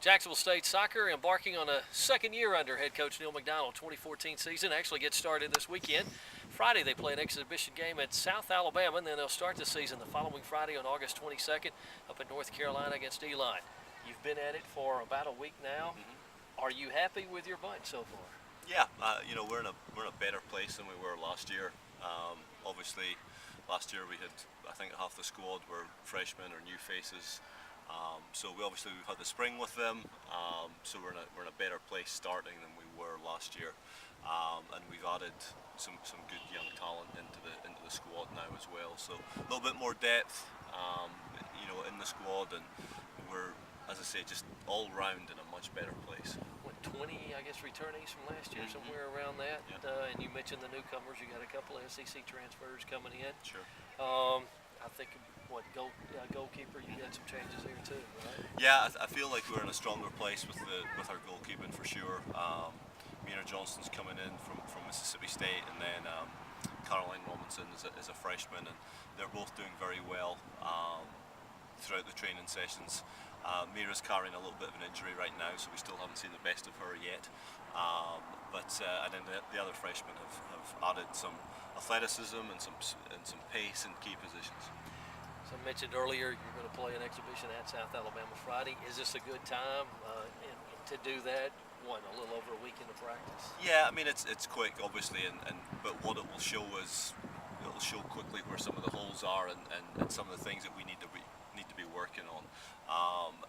Jacksonville State Soccer embarking on a second year under head coach Niel Macdonald. 2014 season actually gets started this weekend. Friday they play an exhibition game at South Alabama, and then they'll start the season the following Friday on August 22nd up in North Carolina against Elon. You've been at it for about a week now. Are you happy with your bunch so far? Yeah, we're in a better place than we were last year. Obviously, last year we had, I think, half the squad were freshmen or new faces. So we've had the spring with them. So we're in a better place starting than we were last year, and we've added some good young talent into the squad now as well. So a little bit more depth, in the squad, and we're, as I say, just all round in a much better place. 20, I guess, returnees from last year, somewhere around that. Yeah. And you mentioned the newcomers. You got a couple of SEC transfers coming in. Sure. I think, goalkeeper, you got some changes there too, right? Yeah, I feel like we're in a stronger place with our goalkeeping for sure. Mira Johnston's coming in from Mississippi State, and then Caroline Robinson is a freshman, and they're both doing very well throughout the training sessions. Mira's carrying a little bit of an injury right now, so we still haven't seen the best of her yet. And then the other freshmen have added some athleticism and some pace in key positions. So I mentioned earlier you're going to play an exhibition at South Alabama Friday. Is this a good time to do that? A little over a weekend of practice? Yeah, I mean it's quick, obviously, but what it will show is it'll show quickly where some of the holes are and some of the things that we need to be working on.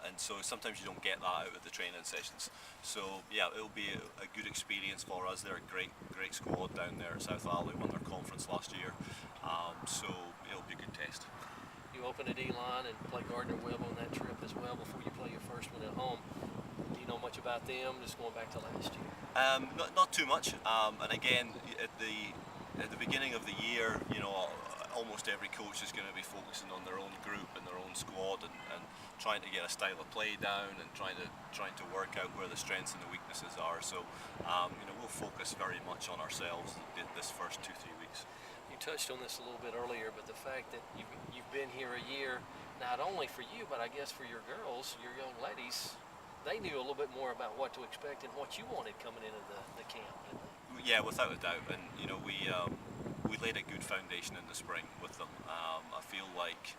And so sometimes you don't get that out of the training sessions. So yeah, it'll be a good experience for us. They're a great squad down there at South Valley, won their conference last year. So it'll be a good test. You open at Elon and play Gardner-Webb on that trip as well before you play your first one at home. Do you know much about them, just going back to last year? Not too much. And again, at the beginning of the year, almost every coach is going to be focusing on their own group and their own squad and trying to get a style of play down and trying to work out where the strengths and the weaknesses are. So we'll focus very much on ourselves this first 2-3 weeks. You touched on this a little bit earlier, but the fact that you've been here a year, not only for you, but I guess for your girls, your young ladies, they knew a little bit more about what to expect and what you wanted coming into the camp, didn't they? Yeah, without a doubt. And we laid a good foundation in the spring with them. I feel like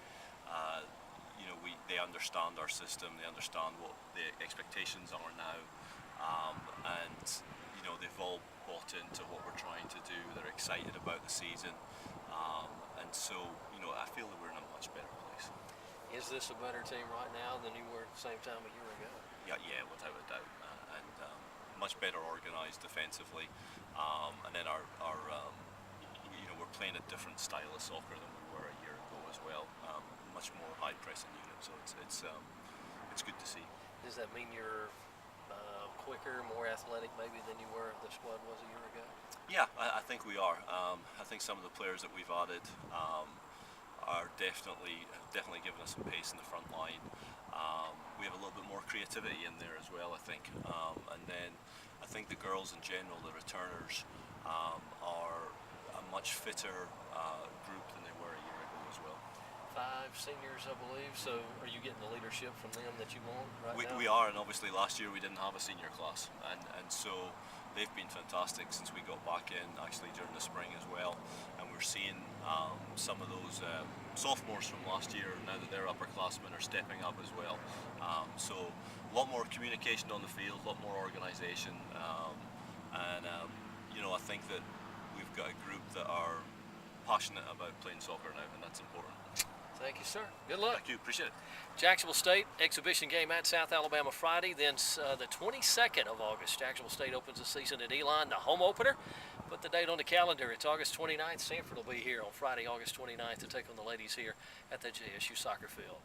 they understand our system, they understand what the expectations are now, and they've all bought into what we're trying to do. They're excited about the season, and so I feel that we're in a much better place. Is this a better team right now than you were at the same time a year ago? Yeah, without a doubt, and much better organised defensively, and then we're playing a different style of soccer than we were a year ago as well. Much more high pressing unit, so it's good to see. Does that mean you're quicker, more athletic maybe than you were the squad was a year ago? Yeah, I think we are. I think some of the players that we've added are definitely giving us some pace in the front line. We have a little bit more creativity in there as well, I think. And then I think the girls in general, the returners, are a much fitter group than they were a year ago as well. 5 seniors, I believe. So are you getting the leadership from them that you want right now? We are, and obviously last year we didn't have a senior class, and so they've been fantastic since we got back in, actually during the spring as well. And we're seeing some of those sophomores from last year, now that they're upperclassmen, are stepping up as well. So a lot more communication on the field, a lot more organisation, and I think that we've got a group that are passionate about playing soccer now, and that's important. Thank you, sir. Good luck. Thank you. Appreciate it. Jacksonville State exhibition game at South Alabama Friday. Then the 22nd of August, Jacksonville State opens the season at Elon, the home opener. Put the date on the calendar. It's August 29th. Sanford will be here on Friday, August 29th to take on the ladies here at the JSU soccer field.